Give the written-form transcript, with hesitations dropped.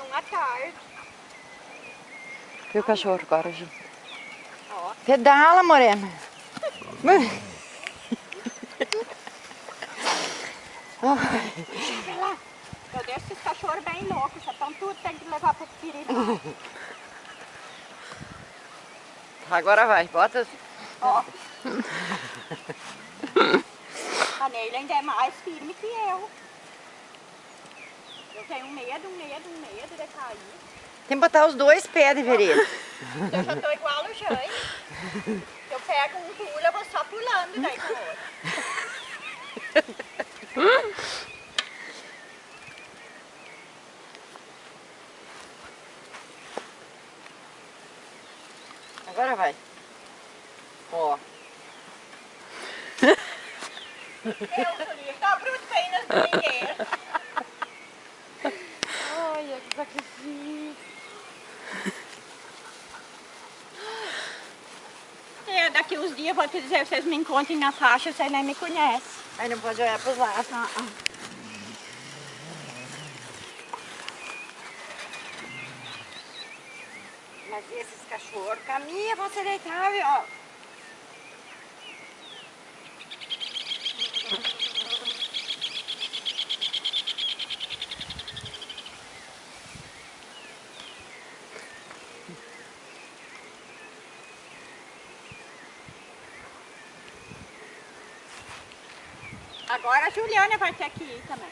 1 tarde. E o cachorro agora, Ju? Ó. Pedala, morena. Vai lá. Eu deixo esses cachorros bem loucos, então tudo tem que levar pro veterinário. Agora vai, bota. Ó. A Neila ainda é mais firme que eu. Eu tenho medo de cair. Tem que botar os 2 pés de vereda. Eu já tô igual o Jane. Eu pego um pulo, eu vou só pulando daí com o outro. Agora vai. Ó. Eu tá bruto pra ir nas domingueiras. Olha que sacrifício. Daqui uns dias eu vou te dizer, vocês me encontrem na faixa, vocês nem me conhecem. Aí não pode olhar pros lados. Mas esses cachorros caminham pra você deitar, viu? Ó. Agora a Juliana vai ter que ir também.